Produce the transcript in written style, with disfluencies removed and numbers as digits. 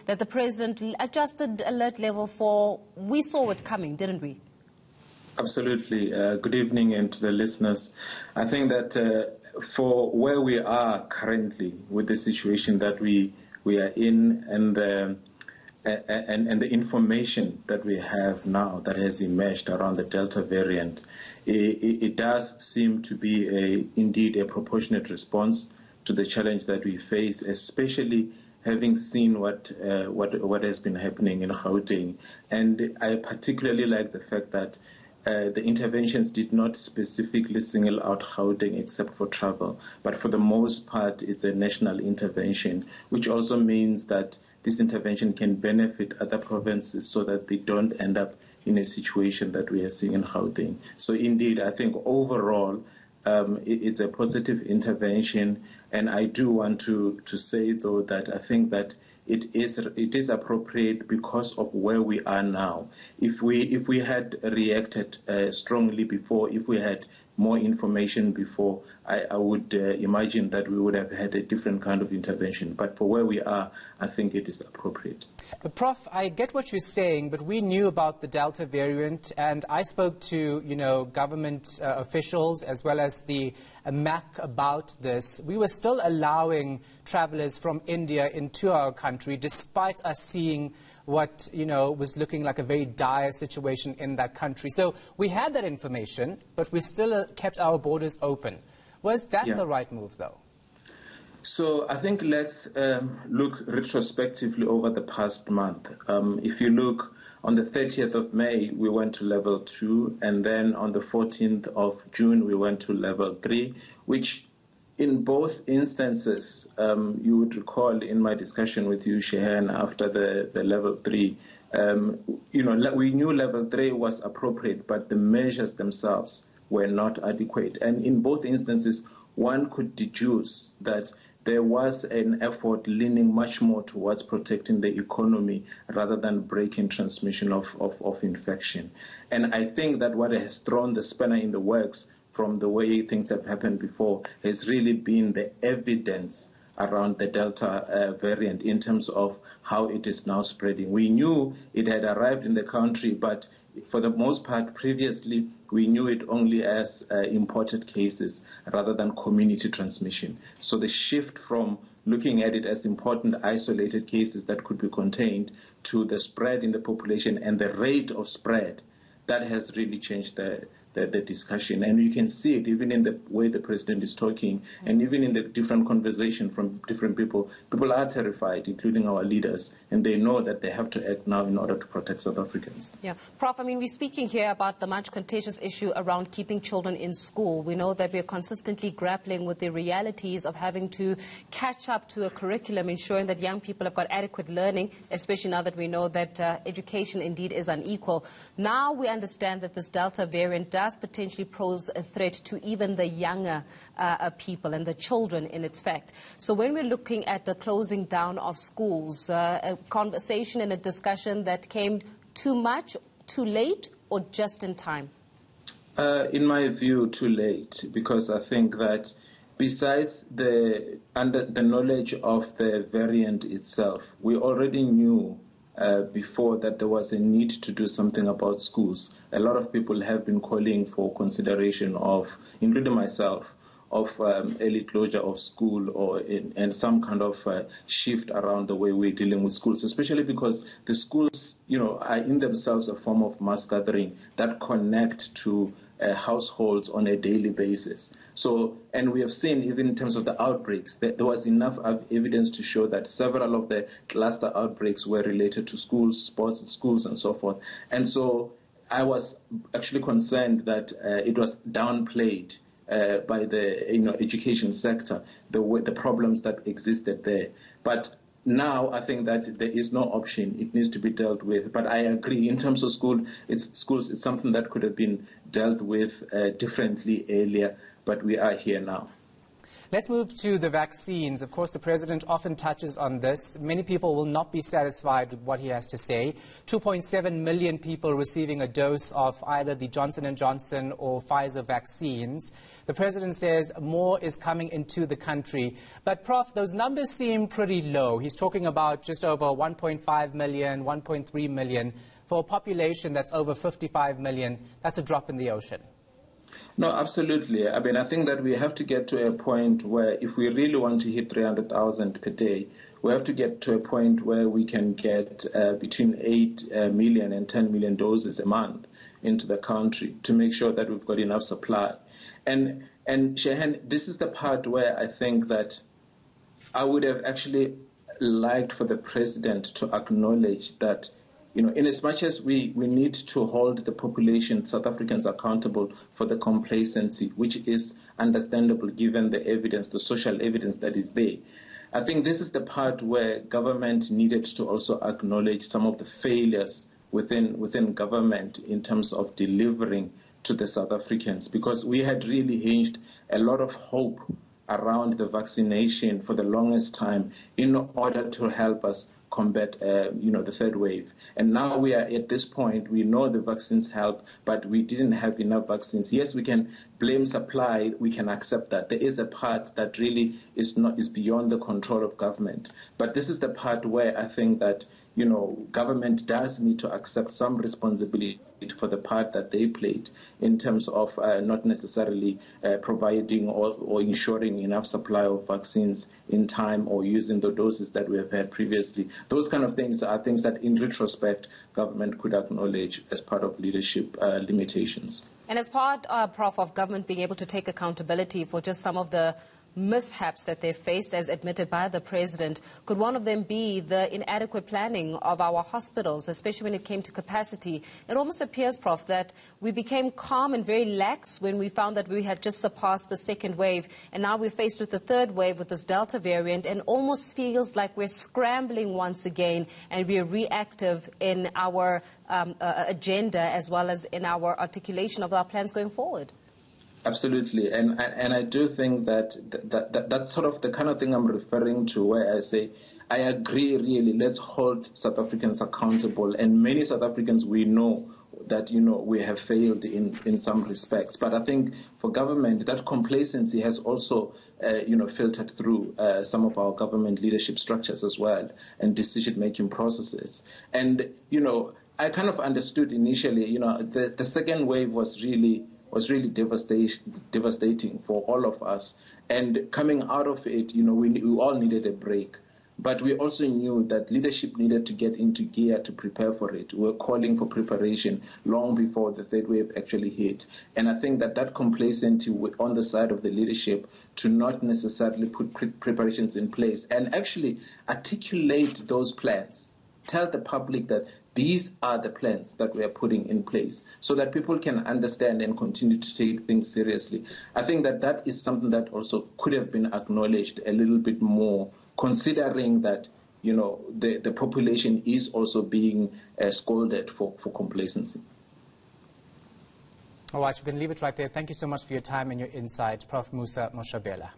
that the President adjusted alert level for. We saw it coming, didn't we? Absolutely. Good evening, and to the listeners. I think that for where we are currently with the situation that we are in, and the information that we have now that has emerged around the Delta variant, it does seem to be indeed a proportionate response to the challenge that we face, especially having seen what has been happening in Gauteng. And I particularly like the fact that the interventions did not specifically single out Gauteng except for travel, but for the most part it's a national intervention, which also means that this intervention can benefit other provinces so that they don't end up in a situation that we are seeing in Gauteng. So indeed, I think overall it's a positive intervention, and I do want to say though that I think that it is appropriate because of where we are now. If we had reacted strongly before, if we had more information before, I would imagine that we would have had a different kind of intervention. But for where we are, I think it is appropriate. Prof, I get what you're saying, but we knew about the Delta variant, and I spoke to, government officials as well as the MAC about this. We were still allowing travelers from India into our country, despite us seeing what, was looking like a very dire situation in that country. So we had that information, but we still kept our borders open. Was that the right move, though? So I think let's look retrospectively over the past month. If you look, on the 30th of May, we went to level 2, and then on the 14th of June, we went to level 3, which in both instances, you would recall in my discussion with you, Shahan, after the level 3, we knew level 3 was appropriate, but the measures themselves were not adequate. And in both instances, one could deduce that there was an effort leaning much more towards protecting the economy rather than breaking transmission of infection. And I think that what has thrown the spanner in the works from the way things have happened before has really been the evidence around the Delta variant in terms of how it is now spreading. We knew it had arrived in the country, but for the most part previously we knew it only as imported cases rather than community transmission. So the shift from looking at it as important isolated cases that could be contained to the spread in the population and the rate of spread, that has really changed the discussion. And you can see it even in the way the president is talking, and even in the different conversation from different people. People are terrified, including our leaders, and they know that they have to act now in order to protect South Africans. Yeah. Prof, we're speaking here about the much contentious issue around keeping children in school. We know that we're consistently grappling with the realities of having to catch up to a curriculum, ensuring that young people have got adequate learning, especially now that we know that education indeed is unequal. Now we understand that this Delta variant does potentially pose a threat to even the younger people and the children in its fact. So when we're looking at the closing down of schools, a conversation and a discussion that came too much, too late, or just in time? In my view, too late, because I think that besides the knowledge of the variant itself, we already knew before that there was a need to do something about schools. A lot of people have been calling for consideration of, including myself, of early closure of school and some kind of shift around the way we're dealing with schools, especially because the schools, are in themselves a form of mass gathering that connect to households on a daily basis. So, and we have seen even in terms of the outbreaks that there was enough evidence to show that several of the cluster outbreaks were related to schools, sports schools, and so forth. And so I was actually concerned that it was downplayed by the education sector, the problems that existed there. But now I think that there is no option. It needs to be dealt with. But I agree, in terms of schools, it's something that could have been dealt with differently earlier, but we are here now. Let's move to the vaccines. Of course, the President often touches on this. Many people will not be satisfied with what he has to say. 2.7 million people receiving a dose of either the Johnson & Johnson or Pfizer vaccines. The President says more is coming into the country. But, Prof, those numbers seem pretty low. He's talking about just over 1.5 million, 1.3 million. For a population that's over 55 million, that's a drop in the ocean. No, absolutely. I mean, I think that we have to get to a point where if we really want to hit 300,000 per day, we have to get to a point where we can get between 8 million and 10 million doses a month into the country to make sure that we've got enough supply. And Shahan, this is the part where I think that I would have actually liked for the President to acknowledge that, you know, in as much as we need to hold the population, South Africans, accountable for the complacency, which is understandable given the evidence, the social evidence that is there. I think this is the part where government needed to also acknowledge some of the failures within government in terms of delivering to the South Africans, because we had really hinged a lot of hope around the vaccination for the longest time in order to help us combat, the third wave. And now we are at this point, we know the vaccines help, but we didn't have enough vaccines. Yes, we can blame supply, we can accept that. There is a part that really is beyond the control of government. But this is the part where I think that, government does need to accept some responsibility for the part that they played in terms of not necessarily providing or ensuring enough supply of vaccines in time or using the doses that we have had previously. Those kind of things are things that in retrospect government could acknowledge as part of leadership limitations. And as part, Prof, of government being able to take accountability for just some of the mishaps that they've faced, as admitted by the President, could one of them be the inadequate planning of our hospitals, especially when it came to capacity? It almost appears, Prof, that we became calm and very lax when we found that we had just surpassed the second wave, and now we're faced with the third wave with this Delta variant, and almost feels like we're scrambling once again and we're reactive in our agenda as well as in our articulation of our plans going forward. Absolutely, and I do think that that's sort of the kind of thing I'm referring to, where I say, I agree, really, let's hold South Africans accountable, and many South Africans, we know that, we have failed in some respects. But I think for government, that complacency has also, filtered through some of our government leadership structures as well, and decision-making processes. And, I kind of understood initially, the second wave was really devastating for all of us. And coming out of it, we all needed a break. But we also knew that leadership needed to get into gear to prepare for it. We were calling for preparation long before the third wave actually hit. And I think that complacency on the side of the leadership to not necessarily put preparations in place and actually articulate those plans, tell the public that these are the plans that we are putting in place so that people can understand and continue to take things seriously. I think that is something that also could have been acknowledged a little bit more, considering that, the population is also being scolded for complacency. All right, we're going to leave it right there. Thank you so much for your time and your insight, Prof. Mosa Moshabela.